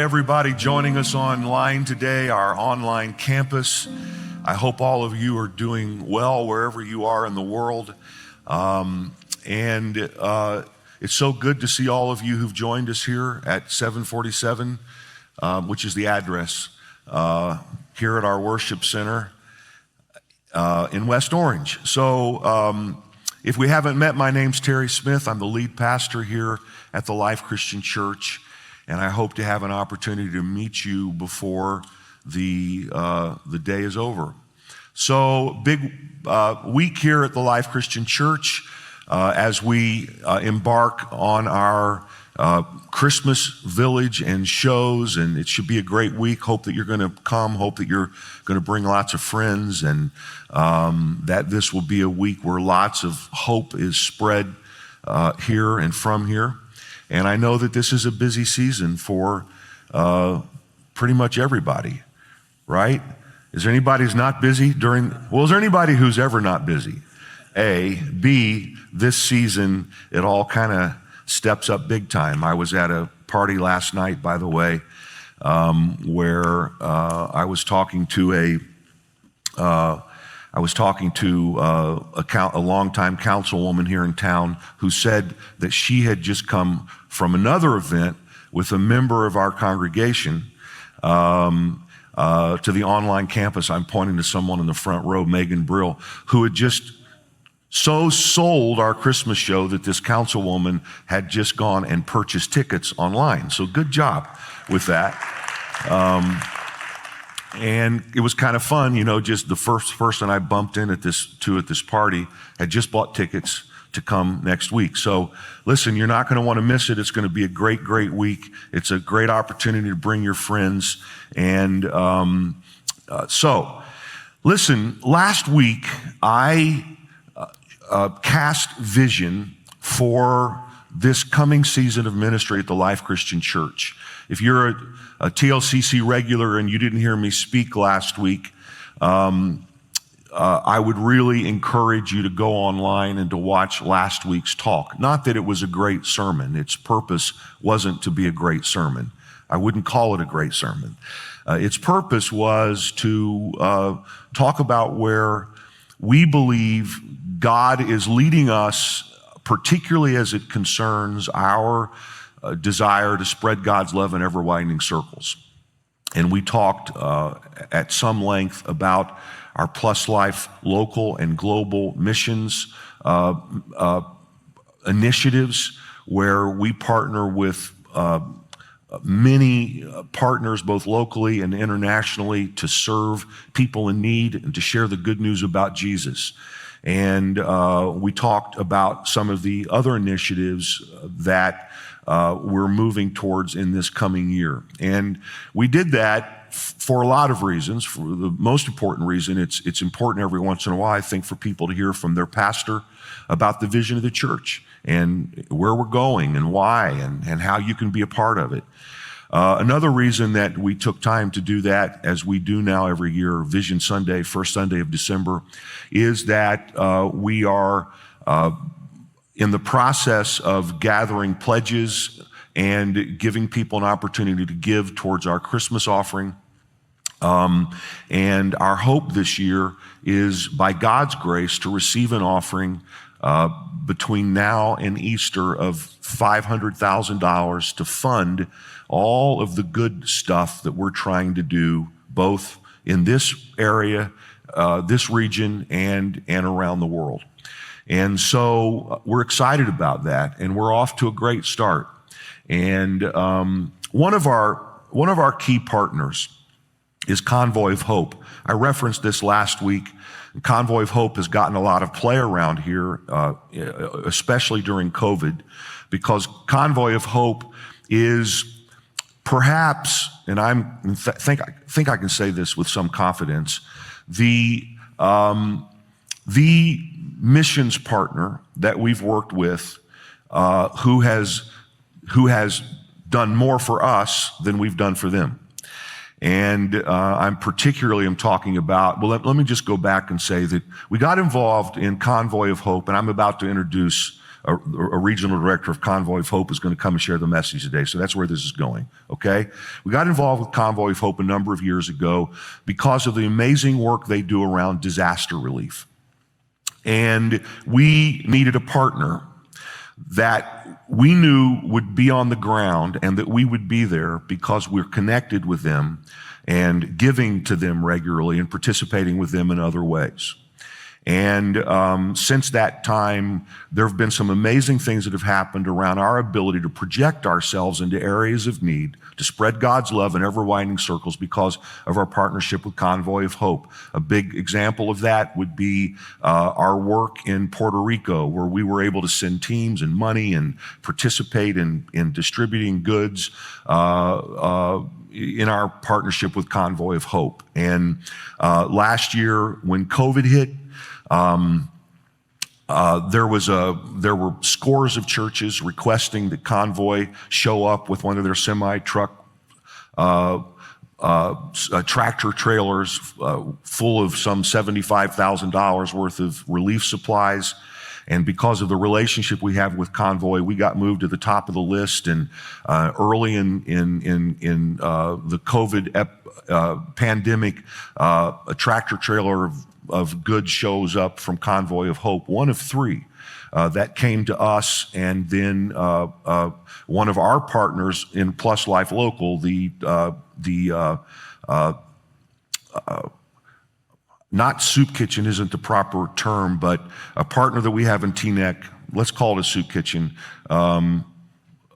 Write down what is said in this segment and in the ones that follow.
everybody joining us online today, our online campus. I hope all of you are doing well wherever you are in the world. It's so good to see all of you who've joined us here at 747, which is the address here at our worship center in West Orange. So if we haven't met, my name's Terry Smith. I'm the lead pastor here at the Life Christian Church, and I hope to have an opportunity to meet you before the day is over. So big week here at the Life Christian Church as we embark on our Christmas village and shows, and it should be a great week. Hope that you're going to come. Hope that you're going to bring lots of friends, and that this will be a week where lots of hope is spread here and from here. And I know that this is a busy season for pretty much everybody, right? Is there anybody who's not busy is there anybody who's ever not busy? A. B, this season, it all kind of steps up big time. I was at a party last night, by the way, where I was talking to a longtime councilwoman here in town who said that she had just come from another event with a member of our congregation to the online campus. I'm pointing to someone in the front row, Megan Brill, who had just so sold our Christmas show that this councilwoman had just gone and purchased tickets online. So good job with that. And it was kind of fun, just the first person I bumped in at this party had just bought tickets to come next week. So listen, you're not going to want to miss it. It's going to be a great, great week. It's a great opportunity to bring your friends. And so listen, last week I cast vision for this coming season of ministry at the Life Christian Church. If you're a TLCC regular and you didn't hear me speak last week, I would really encourage you to go online and to watch last week's talk. Not that it was a great sermon. Its purpose wasn't to be a great sermon. I wouldn't call it a great sermon. Its purpose was to talk about where we believe God is leading us, particularly as it concerns our desire to spread God's love in ever-widening circles. And we talked at some length about our Plus Life local and global missions initiatives, where we partner with many partners, both locally and internationally, to serve people in need and to share the good news about Jesus. And we talked about some of the other initiatives that we're moving towards in this coming year. And we did that for a lot of reasons. For the most important reason, it's important every once in a while, I think, for people to hear from their pastor about the vision of the church and where we're going and why and how you can be a part of it. Another reason that we took time to do that, as we do now every year, Vision Sunday, first Sunday of December, is that we are in the process of gathering pledges and giving people an opportunity to give towards our Christmas offering. And our hope this year is, by God's grace, to receive an offering between now and Easter of $500,000 to fund all of the good stuff that we're trying to do, both in this area, this region, and around the world. And so we're excited about that, and we're off to a great start. And one of our key partners is Convoy of Hope. I referenced this last week. Convoy of Hope has gotten a lot of play around here, especially during COVID, because Convoy of Hope is perhaps, and I think I can say this with some confidence, the missions partner that we've worked with, who has done more for us than we've done for them. And I'm talking about, well, let me just go back and say that we got involved in Convoy of Hope, and I'm about to introduce a regional director of Convoy of Hope, is going to come and share the message today. So that's where this is going, okay? We got involved with Convoy of Hope a number of years ago because of the amazing work they do around disaster relief. And we needed a partner that we knew would be on the ground and that we would be there because we're connected with them and giving to them regularly and participating with them in other ways. And since that time, there have been some amazing things that have happened around our ability to project ourselves into areas of need, to spread God's love in ever-widening circles because of our partnership with Convoy of Hope. A big example of that would be our work in Puerto Rico, where we were able to send teams and money and participate in distributing goods in our partnership with Convoy of Hope. And last year, when COVID hit, there were scores of churches requesting that Convoy show up with one of their semi-truck tractor trailers full of some $75,000 worth of relief supplies. And because of the relationship we have with Convoy, we got moved to the top of the list. And early in the COVID pandemic, a tractor trailer of goods shows up from Convoy of Hope, one of three that came to us, and then one of our partners in Plus Life Local, not soup kitchen isn't the proper term, but a partner that we have in Teaneck, let's call it a soup kitchen,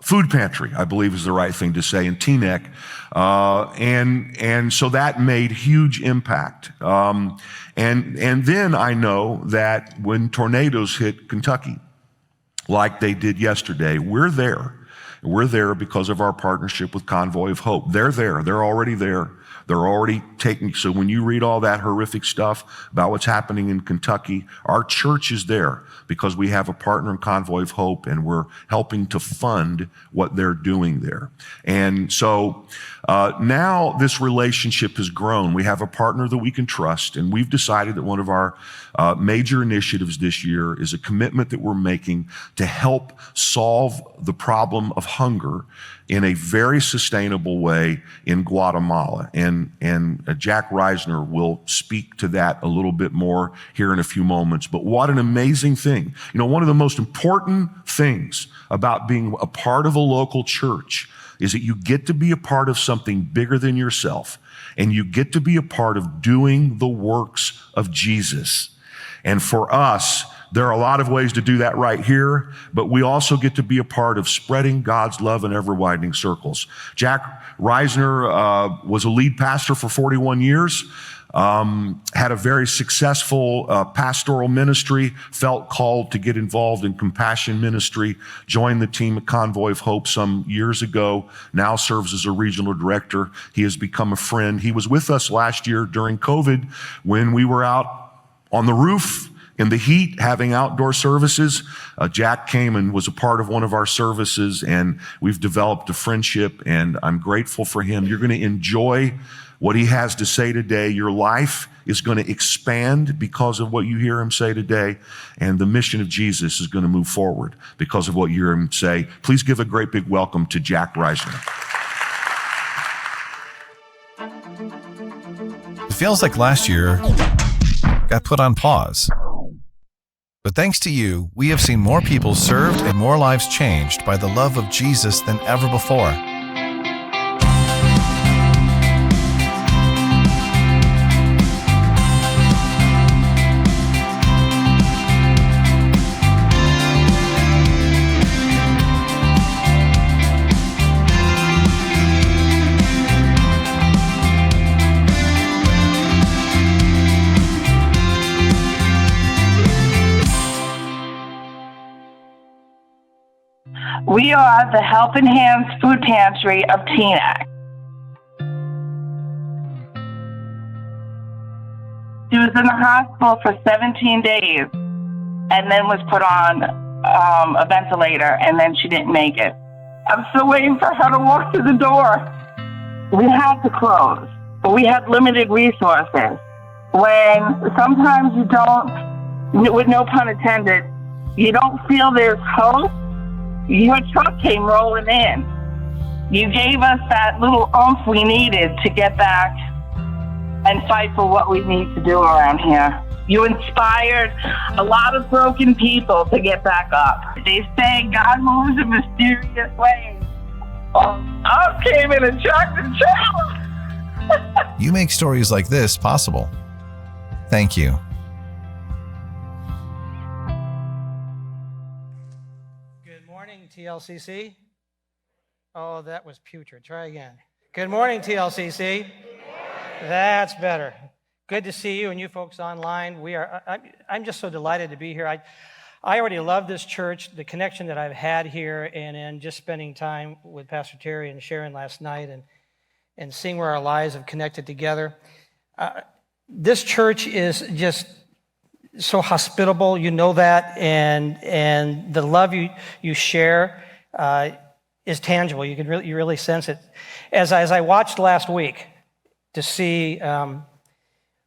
food pantry, I believe is the right thing to say, in Teaneck. And so that made huge impact. And then I know that when tornadoes hit Kentucky, like they did yesterday, we're there. We're there because of our partnership with Convoy of Hope. They're there. They're already there. They're already taking, so when you read all that horrific stuff about what's happening in Kentucky, our church is there because we have a partner in Convoy of Hope, and we're helping to fund what they're doing there. And so now this relationship has grown. We have a partner that we can trust, and we've decided that one of our major initiatives this year is a commitment that we're making to help solve the problem of hunger in a very sustainable way in Guatemala. And Jack Reisner will speak to that a little bit more here in a few moments. But what an amazing thing. You know, one of the most important things about being a part of a local church is that you get to be a part of something bigger than yourself, and you get to be a part of doing the works of Jesus. And for us, there are a lot of ways to do that right here, but we also get to be a part of spreading God's love in ever-widening circles. Jack Reisner was a lead pastor for 41 years, had a very successful pastoral ministry, felt called to get involved in compassion ministry, joined the team at Convoy of Hope some years ago, now serves as a regional director. He has become a friend. He was with us last year during COVID when we were out on the roof in the heat, having outdoor services. Jack came and was a part of one of our services, and we've developed a friendship, and I'm grateful for him. You're going to enjoy what he has to say today. Your life is going to expand because of what you hear him say today, and the mission of Jesus is going to move forward because of what you hear him say. Please give a great big welcome to Jack Reisner. It feels like last year got put on pause. But thanks to you, we have seen more people served and more lives changed by the love of Jesus than ever before. We are the Helping Hands Food Pantry of Teaneck. She was in the hospital for 17 days and then was put on a ventilator, and then she didn't make it. I'm still waiting for her to walk through the door. We had to close, but we had limited resources. When sometimes you don't, with no pun intended, you don't feel there's hope, your truck came rolling in. You gave us that little oomph we needed to get back and fight for what we need to do around here. You inspired a lot of broken people to get back up. They say God moves in mysterious ways. I came in a tractor trailer. You make stories like this possible. Thank you. Good morning, TLCC. Oh, that was putrid. Try again. Good morning, TLCC. That's better. Good to see you and you folks online. I'm just so delighted to be here. I already love this church, the connection that I've had here, and in just spending time with Pastor Terry and Sharon last night and seeing where our lives have connected together. This church is just so hospitable, you know that, and the love you share is tangible. You really sense it. As I watched last week to see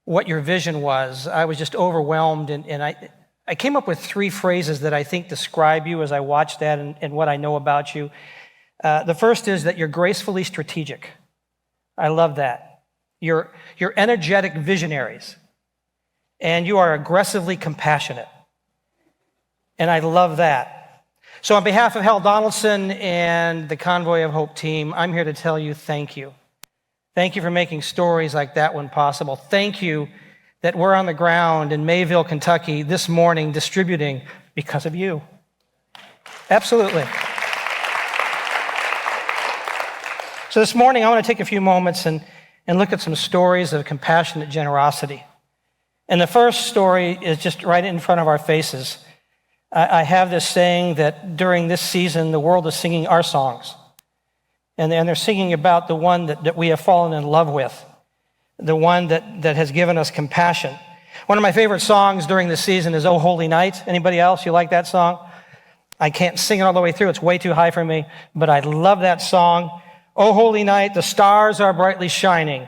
what your vision was, I was just overwhelmed, and I came up with 3 phrases that I think describe you as I watched that and what I know about you. The first is that you're gracefully strategic. I love that. You're energetic visionaries, and you are aggressively compassionate. And I love that. So on behalf of Hal Donaldson and the Convoy of Hope team, I'm here to tell you thank you. Thank you for making stories like that one possible. Thank you that we're on the ground in Mayville, Kentucky this morning distributing because of you. Absolutely. So this morning I want to take a few moments and look at some stories of compassionate generosity. And the first story is just right in front of our faces. I have this saying that during this season the world is singing our songs. And they're singing about the one that we have fallen in love with, the one that has given us compassion. One of my favorite songs during the season is "Oh Holy Night." Anybody else? You like that song? I can't sing it all the way through. It's way too high for me, but I love that song. "Oh Holy Night, the stars are brightly shining.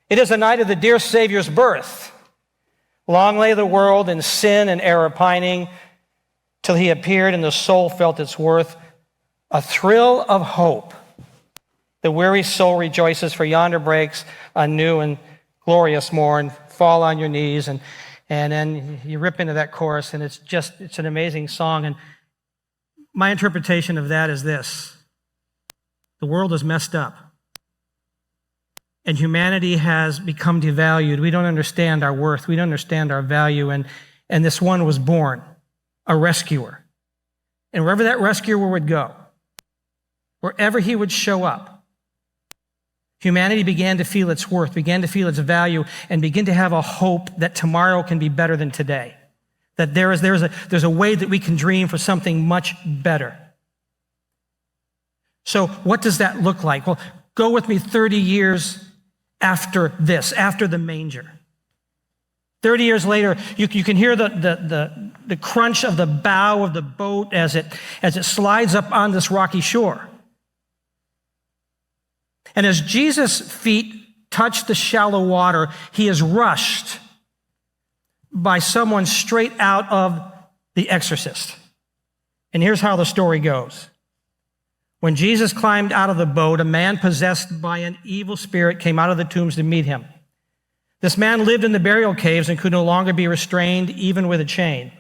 It is the night of the dear Savior's birth. Long lay the world in sin and error pining, till he appeared and the soul felt its worth. A thrill of hope. The weary soul rejoices, for yonder breaks a new and glorious morn." Fall on your knees, and then you rip into that chorus, and it's an amazing song. And my interpretation of that is this: the world is messed up, and humanity has become devalued. We don't understand our worth. We don't understand our value, and this one was born, a rescuer. And wherever that rescuer would go, wherever he would show up, humanity began to feel its worth, began to feel its value, and begin to have a hope that tomorrow can be better than today. That there's a way that we can dream for something much better. So what does that look like? Well, go with me 30 years after this, after the manger. 30 years later, you can hear the crunch of the bow of the boat as it slides up on this rocky shore. And as Jesus' feet touch the shallow water, he is rushed by someone straight out of The Exorcist. And here's how the story goes. When Jesus climbed out of the boat, a man possessed by an evil spirit came out of the tombs to meet him. This man lived in the burial caves and could no longer be restrained, even with a chain.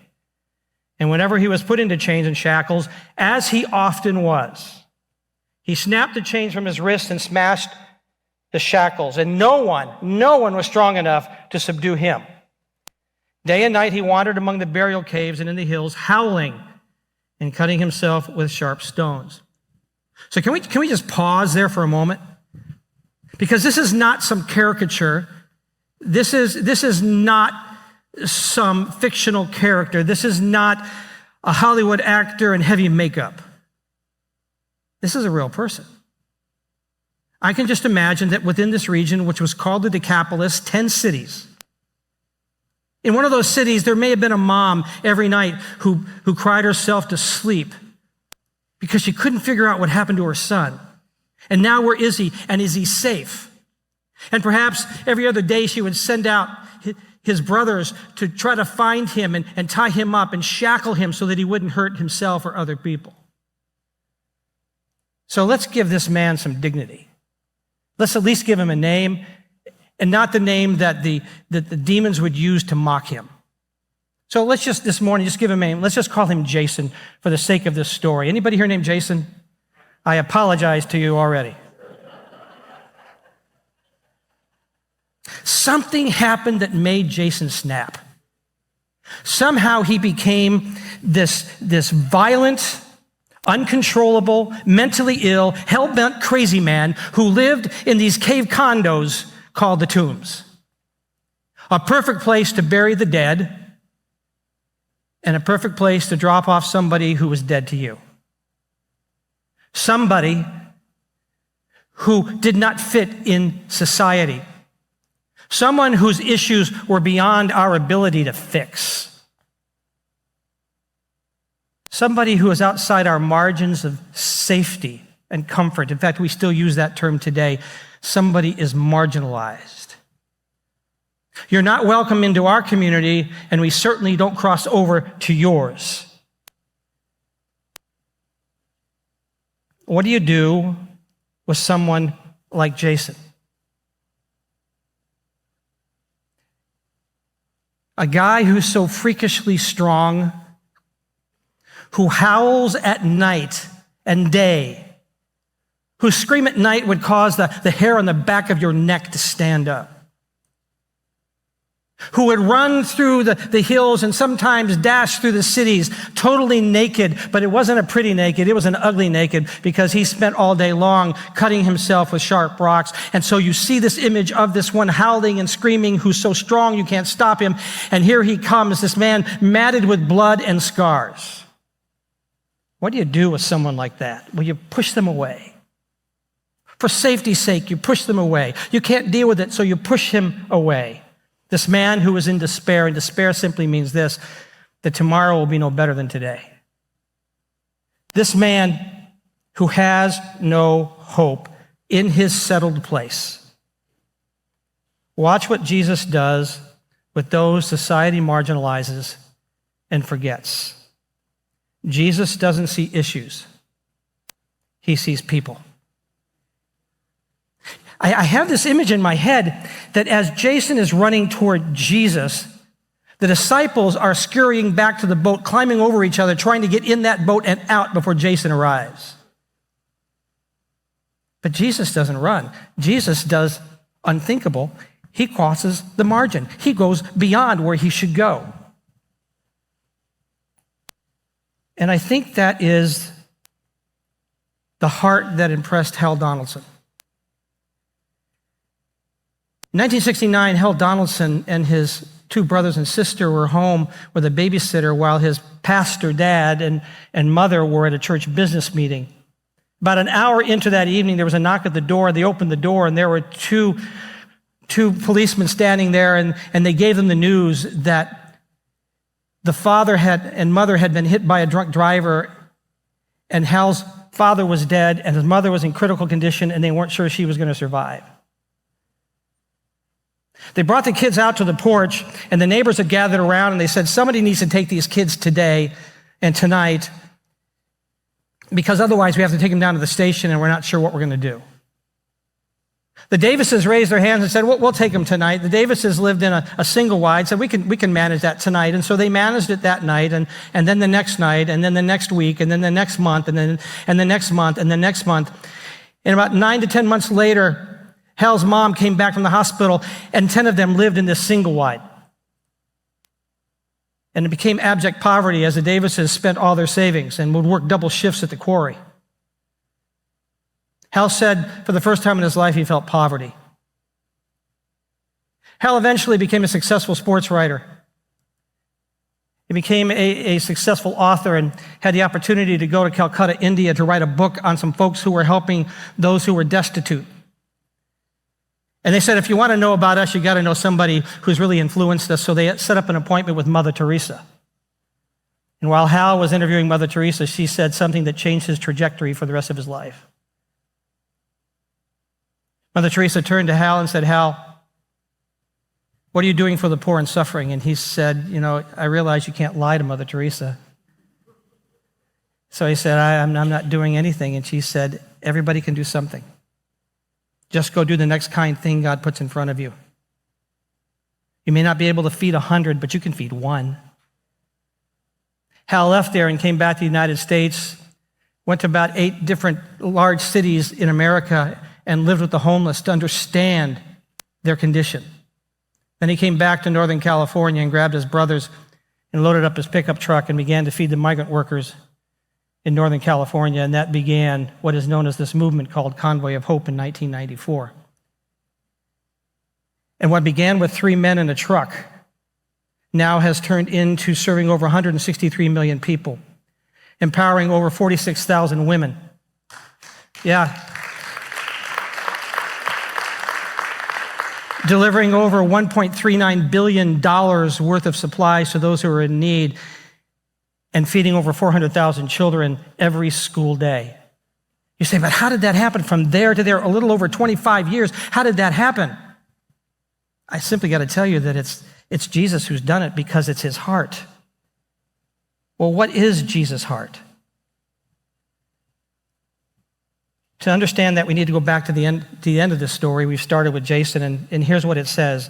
And whenever he was put into chains and shackles, as he often was, he snapped the chains from his wrists and smashed the shackles, and no one was strong enough to subdue him. Day and night he wandered among the burial caves and in the hills, howling and cutting himself with sharp stones. So can we just pause there for a moment? Because this is not some caricature. This is not some fictional character. This is not a Hollywood actor in heavy makeup. This is a real person. I can just imagine that within this region, which was called the Decapolis, 10 cities. In one of those cities, there may have been a mom every night who cried herself to sleep because she couldn't figure out what happened to her son. And now where is he? And is he safe? And perhaps every other day she would send out his brothers to try to find him and tie him up and shackle him so that he wouldn't hurt himself or other people. So let's give this man some dignity. Let's at least give him a name, and not the name that the demons would use to mock him. So let's just, this morning, just give him a name. Let's just call him Jason for the sake of this story. Anybody here named Jason? I apologize to you already. Something happened that made Jason snap. Somehow he became this violent, uncontrollable, mentally ill, hell-bent crazy man who lived in these cave condos called the tombs. A perfect place to bury the dead and a perfect place to drop off somebody who was dead to you. Somebody who did not fit in society. Someone whose issues were beyond our ability to fix. Somebody who is outside our margins of safety and comfort. In fact, we still use that term today. Somebody is marginalized. You're not welcome into our community, and we certainly don't cross over to yours. What do you do with someone like Jason? A guy who's so freakishly strong, who howls at night and day, whose scream at night would cause the hair on the back of your neck to stand up, who would run through the hills and sometimes dash through the cities totally naked, but it wasn't a pretty naked, it was an ugly naked because he spent all day long cutting himself with sharp rocks. And so you see this image of this one howling and screaming who's so strong you can't stop him. And here he comes, this man matted with blood and scars. What do you do with someone like that? Well, you push them away. For safety's sake, you push them away. You can't deal with it, so you push him away. This man who is in despair, and despair simply means this, that tomorrow will be no better than today. This man who has no hope in his settled place. Watch what Jesus does with those society marginalizes and forgets. Jesus doesn't see issues. He sees people. I have this image in my head that as Jason is running toward Jesus, the disciples are scurrying back to the boat, climbing over each other, trying to get in that boat and out before Jason arrives. But Jesus doesn't run. Jesus does unthinkable. He crosses the margin. He goes beyond where he should go. And I think that is the heart that impressed Hal Donaldson. In 1969, Hal Donaldson and his two brothers and sister were home with a babysitter while his pastor dad and mother were at a church business meeting. About an hour into that evening, there was a knock at the door. They opened the door, and there were two policemen standing there, and they gave them the news that the father and mother had been hit by a drunk driver, and Hal's father was dead, and his mother was in critical condition, and they weren't sure she was going to survive. They brought the kids out to the porch, and the neighbors had gathered around, and they said, somebody needs to take these kids today and tonight, because otherwise we have to take them down to the station, and we're not sure what we're going to do. The Davises raised their hands and said, we'll take them tonight. The Davises lived in a single wide, said we can manage that tonight. And so they managed it that night, and then the next night, and then the next week, and then the next month, and the next month, and the next month. And about 9 to 10 months later, Hal's mom came back from the hospital, and 10 of them lived in this single wide. And it became abject poverty as the Davises spent all their savings and would work double shifts at the quarry. Hal said for the first time in his life he felt poverty. Hal eventually became a successful sports writer. He became a successful author and had the opportunity to go to Calcutta, India to write a book on some folks who were helping those who were destitute. And they said, if you want to know about us, you got to know somebody who's really influenced us. So they set up an appointment with Mother Teresa. And while Hal was interviewing Mother Teresa, she said something that changed his trajectory for the rest of his life. Mother Teresa turned to Hal and said, Hal, what are you doing for the poor and suffering? And he said, I realize you can't lie to Mother Teresa. So he said, I'm not doing anything. And she said, everybody can do something. Just go do the next kind thing God puts in front of you. You may not be able to feed 100, but you can feed one. Hal left there and came back to the United States, went to about 8 different large cities in America and lived with the homeless to understand their condition. Then he came back to Northern California and grabbed his brothers and loaded up his pickup truck and began to feed the migrant workers in Northern California, and that began what is known as this movement called Convoy of Hope in 1994. And what began with 3 men in a truck now has turned into serving over 163 million people, empowering over 46,000 women. Yeah. Delivering over $1.39 billion worth of supplies to those who are in need, and feeding over 400,000 children every school day. You say, but how did that happen from there to there, a little over 25 years? How did that happen? I simply got to tell you that it's Jesus who's done it because it's his heart. Well, what is Jesus' heart? To understand that, we need to go back to the end of this story. We've started with Jason, and here's what it says.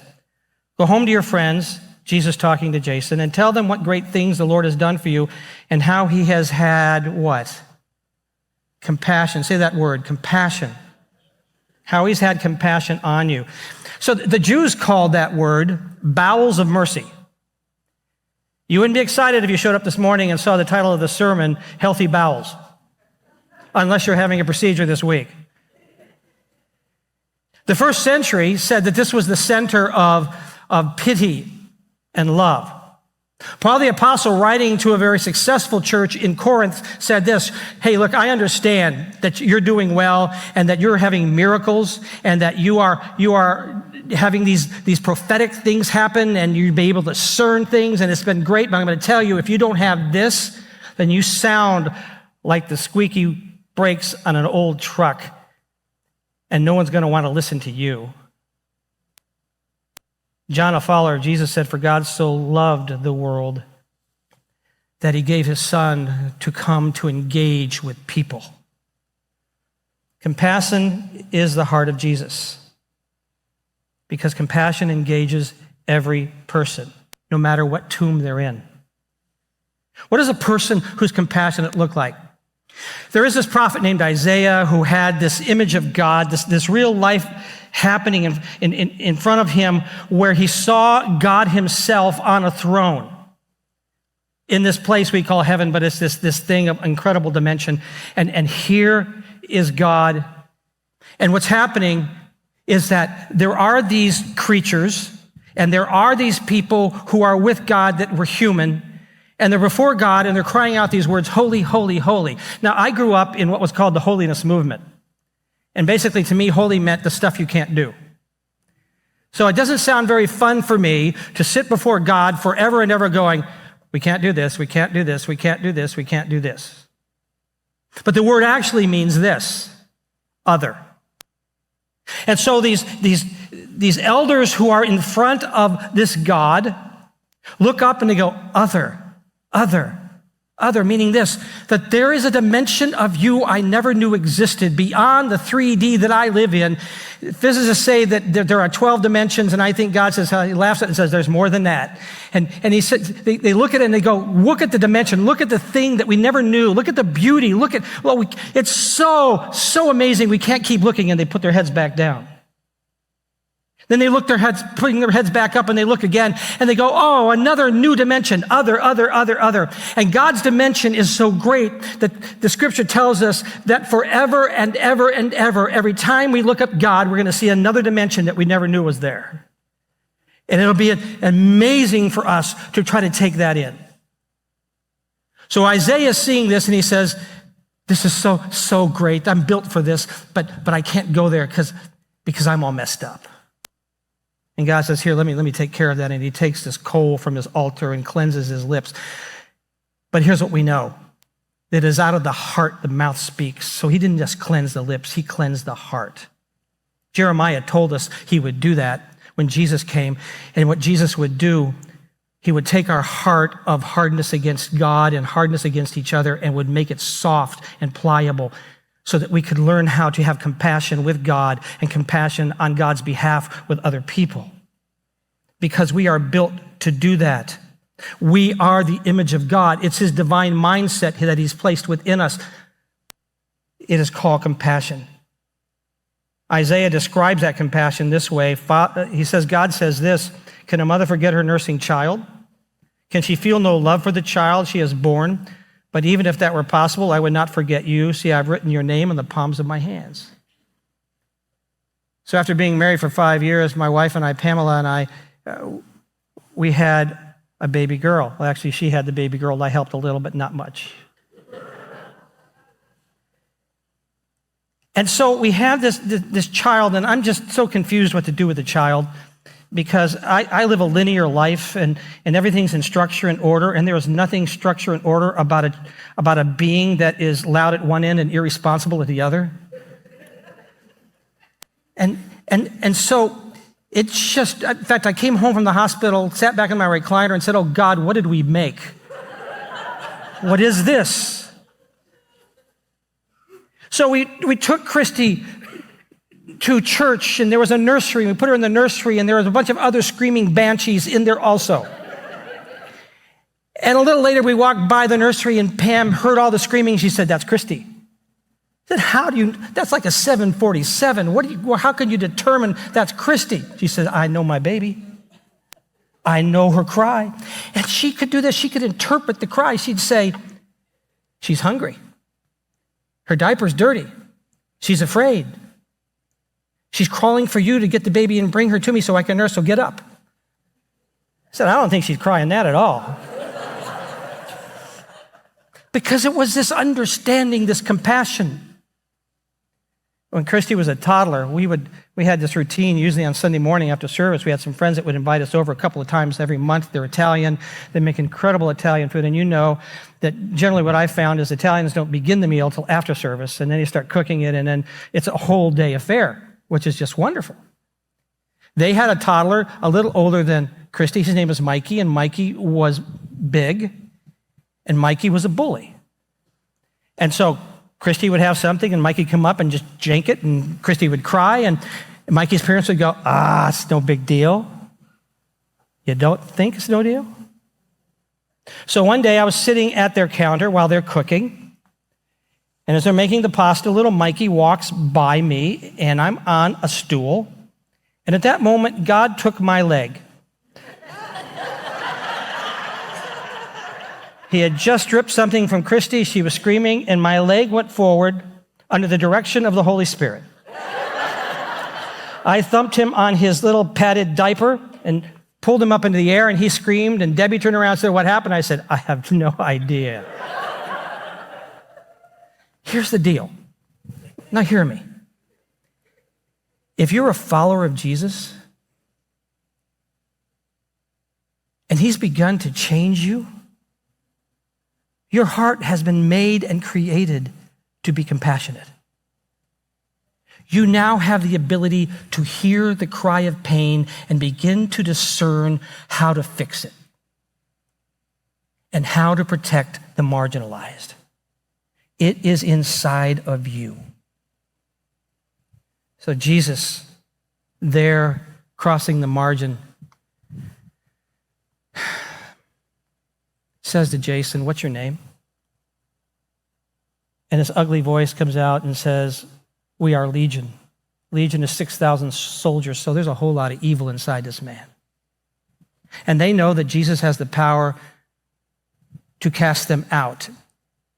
Go home to your friends, Jesus talking to Jason, and tell them what great things the Lord has done for you and how he has had what? Compassion. Say that word, compassion. How he's had compassion on you. So the Jews called that word bowels of mercy. You wouldn't be excited if you showed up this morning and saw the title of the sermon, Healthy Bowels, unless you're having a procedure this week. The first century said that this was the center of pity and love. Paul the Apostle, writing to a very successful church in Corinth, said this, hey, look, I understand that you're doing well and that you're having miracles and that you are having these prophetic things happen and you'll be able to discern things, and it's been great, but I'm going to tell you, if you don't have this, then you sound like the squeaky brakes on an old truck, and no one's going to want to listen to you. John, a follower of Jesus, said, for God so loved the world that he gave his son to come to engage with people. Compassion is the heart of Jesus because compassion engages every person, no matter what tomb they're in. What does a person who's compassionate look like? There is this prophet named Isaiah who had this image of God, this real life happening in front of him, where he saw God himself on a throne in this place we call heaven, but it's this thing of incredible dimension. And here is God. And what's happening is that there are these creatures and there are these people who are with God that were human, and they're before God and they're crying out these words, holy, holy, holy. Now, I grew up in what was called the holiness movement. And basically, to me, holy meant the stuff you can't do. So it doesn't sound very fun for me to sit before God forever and ever going, we can't do this, we can't do this, we can't do this, we can't do this. But the word actually means this, other. And so these elders who are in front of this God look up and they go, other, meaning this, that there is a dimension of you I never knew existed beyond the 3D that I live in. Physicists say that there are 12 dimensions, and I think God says, he laughs at it and says, there's more than that. And he said, they look at it and they go, look at the dimension, look at the thing that we never knew, look at the beauty, it's so amazing, we can't keep looking, and they put their heads back down. Then they look putting their heads back up, and they look again, and they go, oh, another new dimension, other. And God's dimension is so great that the scripture tells us that forever and ever and ever, every time we look up God, we're going to see another dimension that we never knew was there. And it'll be amazing for us to try to take that in. So Isaiah is seeing this, and he says, this is so great. I'm built for this, but I can't go there because I'm all messed up. And God says, here, let me take care of that. And he takes this coal from his altar and cleanses his lips. But here's what we know. It is out of the heart the mouth speaks. So he didn't just cleanse the lips, he cleansed the heart. Jeremiah told us he would do that when Jesus came. And what Jesus would do, he would take our heart of hardness against God and hardness against each other and would make it soft and pliable so that we could learn how to have compassion with God and compassion on God's behalf with other people. Because we are built to do that. We are the image of God. It's his divine mindset that he's placed within us. It is called compassion. Isaiah describes that compassion this way. He says, God says this, can a mother forget her nursing child? Can she feel no love for the child she has borne? But even if that were possible, I would not forget you. See, I've written your name on the palms of my hands. So after being married for 5 years, my wife and I, Pamela and I, we had a baby girl. Well, actually, she had the baby girl. I helped a little, but not much. And so we have this child, and I'm just so confused what to do with the child because I live a linear life, and everything's in structure and order, and there is nothing structure and order about a being that is loud at one end and irresponsible at the other. And so it's just, in fact, I came home from the hospital, sat back in my recliner and said, oh God, what did we make? What is this? So we took Christy to church, and there was a nursery. We put her in the nursery, and there was a bunch of other screaming banshees in there also. And a little later, we walked by the nursery, and Pam heard all the screaming. She said, that's Christy. I said, that's like a 747. How can you determine that's Christy? She said, I know my baby. I know her cry. And she could do this. She could interpret the cry. She'd say, she's hungry. Her diaper's dirty. She's afraid. She's crawling for you to get the baby and bring her to me so I can nurse, so get up. I said, I don't think she's crying that at all. Because it was this understanding, this compassion. When Christy was a toddler, we had this routine, usually on Sunday morning after service. We had some friends that would invite us over a couple of times every month. They're Italian. They make incredible Italian food. And you know that generally what I found is Italians don't begin the meal till after service, and then you start cooking it, and then it's a whole day affair, which is just wonderful. They had a toddler a little older than Christy. His name was Mikey, and Mikey was big, and Mikey was a bully. And so Christy would have something, and Mikey would come up and just jank it, and Christy would cry, and Mikey's parents would go, it's no big deal. You don't think it's no deal? So one day I was sitting at their counter while they're cooking, and as they're making the pasta, little Mikey walks by me, and I'm on a stool, and at that moment, God took my leg. He had just stripped something from Christy. She was screaming, and my leg went forward under the direction of the Holy Spirit. I thumped him on his little padded diaper and pulled him up into the air, and he screamed, and Debbie turned around and said, what happened? I said, I have no idea. Here's the deal. Now hear me. If you're a follower of Jesus, and he's begun to change you, your heart has been made and created to be compassionate. You now have the ability to hear the cry of pain and begin to discern how to fix it and how to protect the marginalized. It is inside of you. So Jesus, there crossing the margin, says to Jason, what's your name? And his ugly voice comes out and says, we are Legion. Legion is 6,000 soldiers, so there's a whole lot of evil inside this man. And they know that Jesus has the power to cast them out.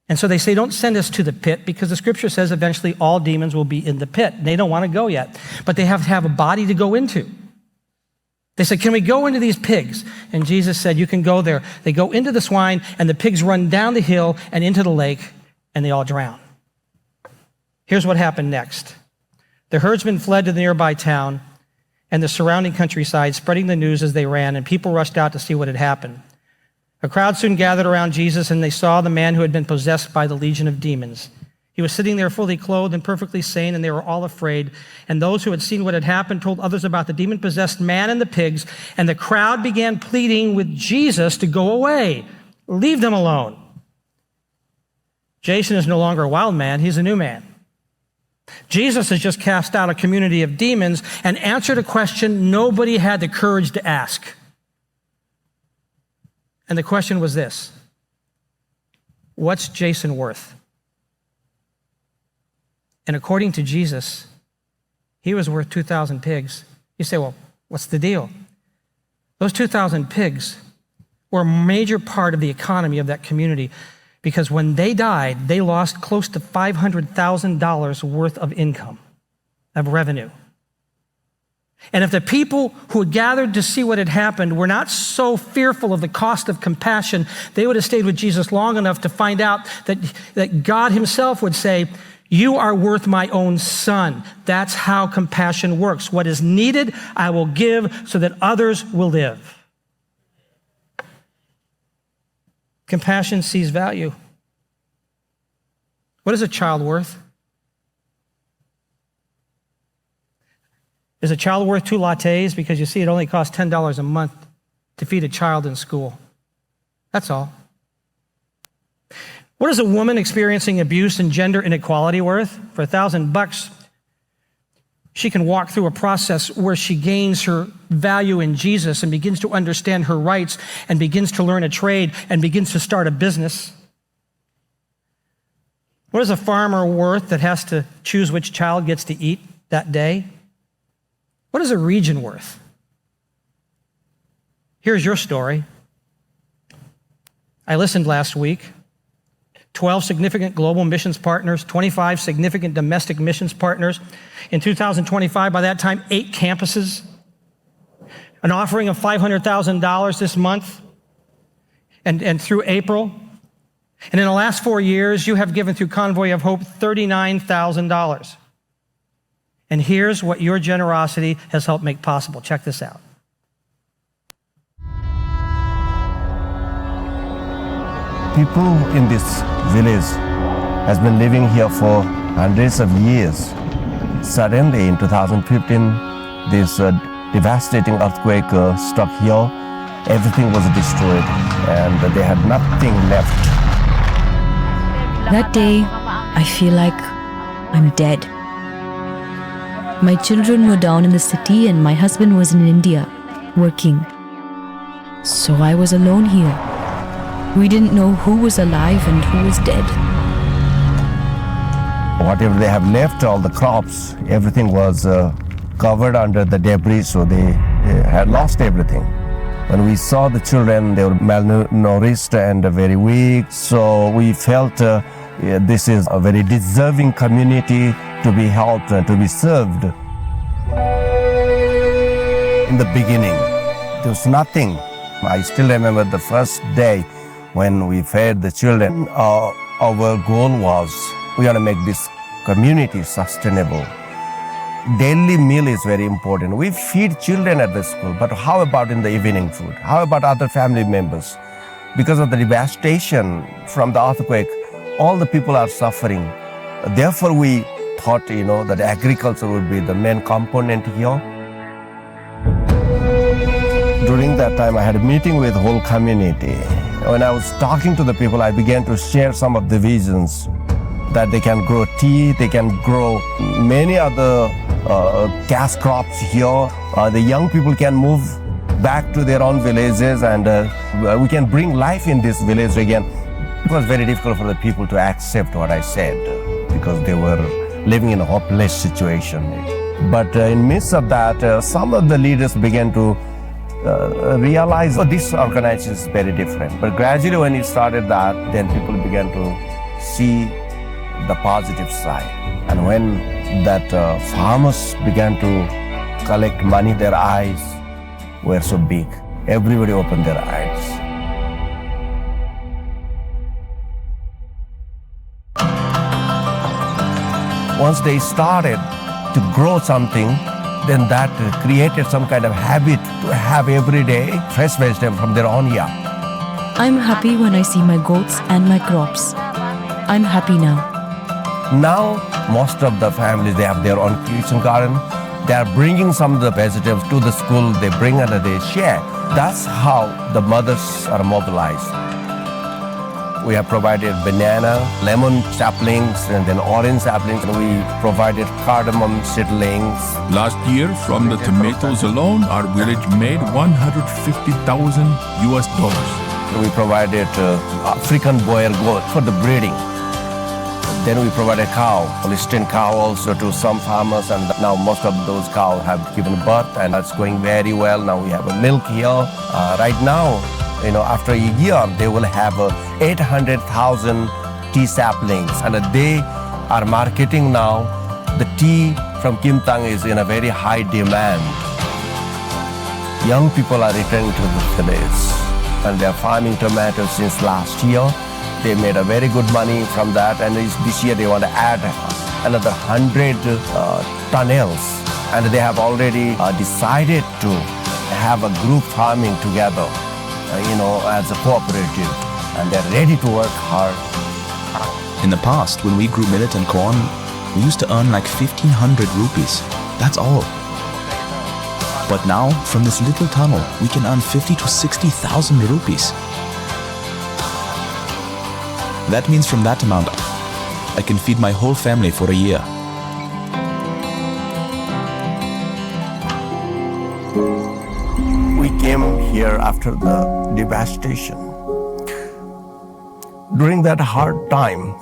And so they say, don't send us to the pit, because the scripture says eventually all demons will be in the pit. They don't want to go yet, but they have to have a body to go into. They said, can we go into these pigs? And Jesus said, you can go there. They go into the swine, and the pigs run down the hill and into the lake, and they all drown. Here's what happened next. The herdsmen fled to the nearby town and the surrounding countryside, spreading the news as they ran, and people rushed out to see what had happened. A crowd soon gathered around Jesus, and they saw the man who had been possessed by the legion of demons. He was sitting there fully clothed and perfectly sane, and they were all afraid. And those who had seen what had happened told others about the demon-possessed man and the pigs, and the crowd began pleading with Jesus to go away. Leave them alone. Jason is no longer a wild man, he's a new man. Jesus has just cast out a community of demons and answered a question nobody had the courage to ask. And the question was this: what's Jason worth? And according to Jesus, he was worth 2,000 pigs. You say, well, what's the deal? Those 2,000 pigs were a major part of the economy of that community, because when they died, they lost close to $500,000 worth of income, of revenue. And if the people who had gathered to see what had happened were not so fearful of the cost of compassion, they would have stayed with Jesus long enough to find out that God himself would say, you are worth my own son. That's how compassion works. What is needed, I will give so that others will live. Compassion sees value. What is a child worth? Is a child worth 2 lattes? Because you see, it only costs $10 a month to feed a child in school. That's all. What is a woman experiencing abuse and gender inequality worth? For $1,000, she can walk through a process where she gains her value in Jesus and begins to understand her rights and begins to learn a trade and begins to start a business. What is a farmer worth that has to choose which child gets to eat that day? What is a region worth? Here's your story. I listened last week. 12 significant global missions partners, 25 significant domestic missions partners. In 2025, by that time, 8 campuses, an offering of $500,000 this month and through April. And in the last 4 years, you have given through Convoy of Hope $39,000. And here's what your generosity has helped make possible. Check this out. People in this village has been living here for hundreds of years. Suddenly in 2015, this devastating earthquake struck here. Everything was destroyed and they had nothing left. That day, I feel like I'm dead. My children were down in the city and my husband was in India working. So I was alone here. We didn't know who was alive and who was dead. Whatever they have left, all the crops, everything was covered under the debris, so they had lost everything. When we saw the children, they were malnourished and very weak, so we felt this is a very deserving community to be helped and to be served. In the beginning, there was nothing. I still remember the first day when we fed the children. Our goal was, we want to make this community sustainable. Daily meal is very important. We feed children at the school, but how about in the evening food? How about other family members? Because of the devastation from the earthquake, all the people are suffering. Therefore, we thought, that agriculture would be the main component here. During that time, I had a meeting with the whole community. When I was talking to the people, I began to share some of the visions that they can grow tea, they can grow many other cash crops here. The young people can move back to their own villages and we can bring life in this village again. It was very difficult for the people to accept what I said because they were living in a hopeless situation. But in midst of that, some of the leaders began to realize this organization is very different. But gradually when it started that, then people began to see the positive side. And when that farmers began to collect money, their eyes were so big. Everybody opened their eyes. Once they started to grow something, then that created some kind of habit to have every day fresh vegetable from their own yard. I'm happy when I see my goats and my crops. I'm happy now. Now, most of the families, they have their own kitchen garden. They are bringing some of the vegetables to the school. They bring and they share. That's how the mothers are mobilized. We have provided banana, lemon saplings, and then orange saplings. And we provided cardamom seedlings. Last year, from the tomatoes alone, our village made $150,000 US. We provided African boyer goat for the breeding. Then we provided cow, Holstein cow also to some farmers, and now most of those cows have given birth, and that's going very well. Now we have a milk here. Right now, after a year, they will have 800,000 tea saplings, and they are marketing now. The tea from Kim Tang is in a very high demand. Young people are returning to the village, and they are farming tomatoes since last year. They made a very good money from that, and this year they want to add another 100 tunnels, and they have already decided to have a group farming together, as a cooperative, and they're ready to work hard. In the past, when we grew millet and corn, we used to earn like 1,500 rupees. That's all. But now, from this little tunnel, we can earn 50 to 60,000 rupees. That means from that amount, I can feed my whole family for a year. We came here after the devastation. During that hard time,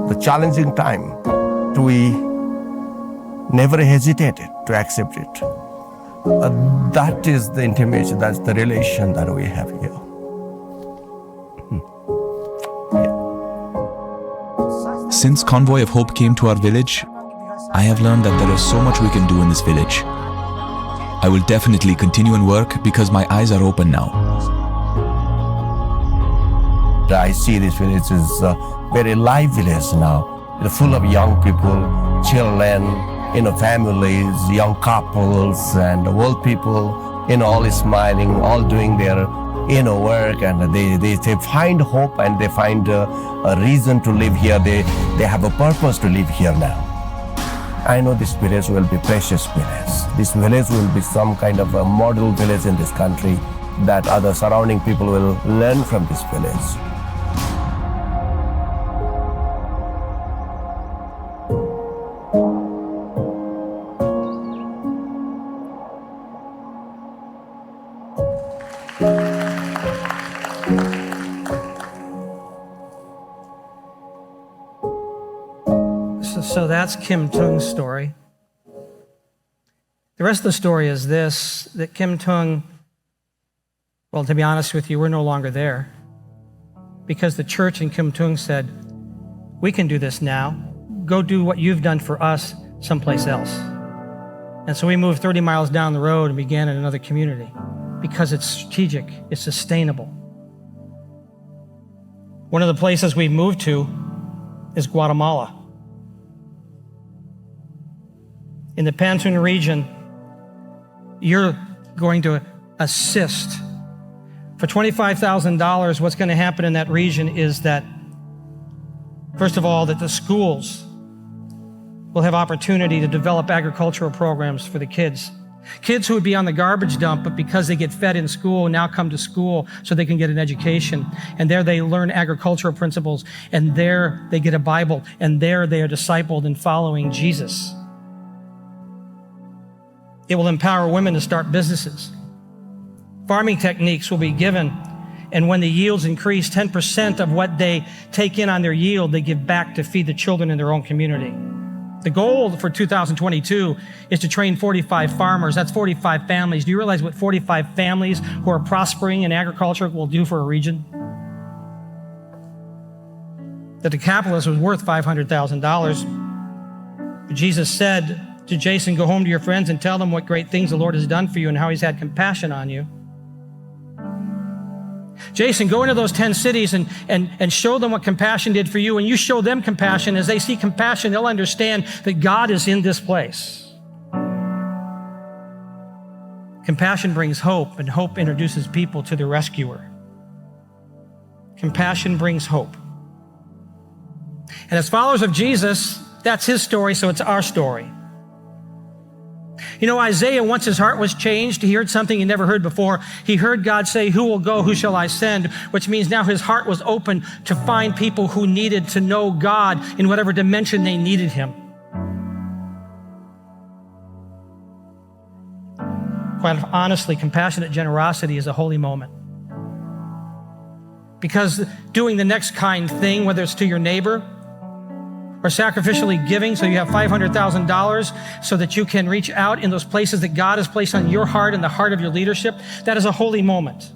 the challenging time, we never hesitated to accept it. That is the intimacy, that's the relation that we have here. Since Convoy of Hope came to our village, I have learned that there is so much we can do in this village. I will definitely continue and work because my eyes are open now. I see this village is a very live village now. It's full of young people, children, families, young couples, and old people, all smiling, all doing their work, and they find hope, and they find a reason to live here. They have a purpose to live here now. I know this village will be precious village. This village will be some kind of a model village in this country that other surrounding people will learn from this village. So that's Kim Tung's story. The rest of the story is this, that Kim Tung, well, to be honest with you, we're no longer there because the church in Kim Tung said, we can do this now. Go do what you've done for us someplace else. And so we moved 30 miles down the road and began in another community because it's strategic, it's sustainable. One of the places we moved to is Guatemala. In the Pantun region, you're going to assist. For $25,000, what's going to happen in that region is that, first of all, that the schools will have opportunity to develop agricultural programs for the kids. Kids who would be on the garbage dump, but because they get fed in school, now come to school so they can get an education. And there they learn agricultural principles, and there they get a Bible, and there they are discipled in following Jesus. It will empower women to start businesses. Farming techniques will be given, and when the yields increase, 10% of what they take in on their yield, they give back to feed the children in their own community. The goal for 2022 is to train 45 farmers. That's 45 families. Do you realize what 45 families who are prospering in agriculture will do for a region? The Decapolis was worth $500,000. Jesus said to Jason, go home to your friends and tell them what great things the Lord has done for you and how he's had compassion on you. Jason, go into those 10 cities and show them what compassion did for you. And you show them compassion. As they see compassion, they'll understand that God is in this place. Compassion brings hope, and hope introduces people to the rescuer. Compassion brings hope. And as followers of Jesus, That's his story, so it's our story. You know, Isaiah, once his heart was changed, he heard something he never heard before. He heard God say, "Who will go? Who shall I send?" Which means now his heart was open to find people who needed to know God in whatever dimension they needed him. Quite honestly, compassionate generosity is a holy moment. Because doing the next kind thing, whether it's to your neighbor or sacrificially giving so you have $500,000 so that you can reach out in those places that God has placed on your heart and the heart of your leadership, that is a holy moment.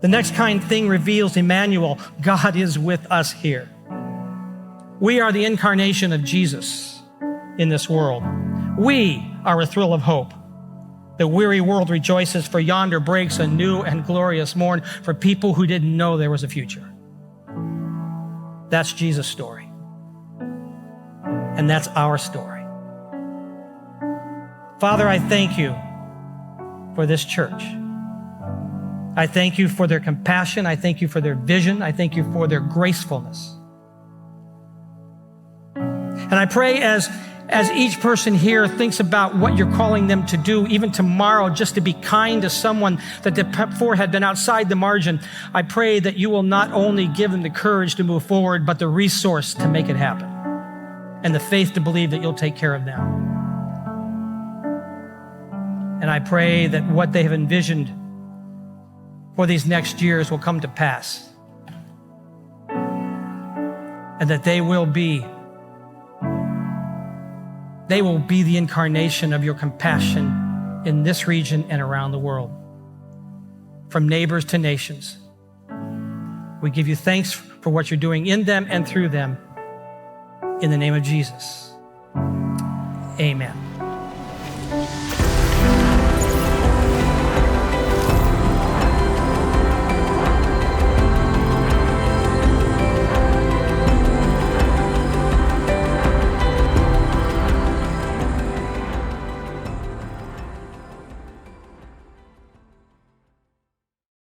The next kind thing reveals Emmanuel, God is with us here. We are the incarnation of Jesus in this world. We are a thrill of hope. The weary world rejoices, for yonder breaks a new and glorious morn for people who didn't know there was a future. That's Jesus' story. And that's our story. Father, I thank you for this church. I thank you for their compassion. I thank you for their vision. I thank you for their gracefulness. And I pray as each person here thinks about what you're calling them to do, even tomorrow, just to be kind to someone that before had been outside the margin, I pray that you will not only give them the courage to move forward, but the resource to make it happen and the faith to believe that you'll take care of them. And I pray that what they have envisioned for these next years will come to pass and that they will be the incarnation of your compassion in this region and around the world, from neighbors to nations. We give you thanks for what you're doing in them and through them. In the name of Jesus, amen.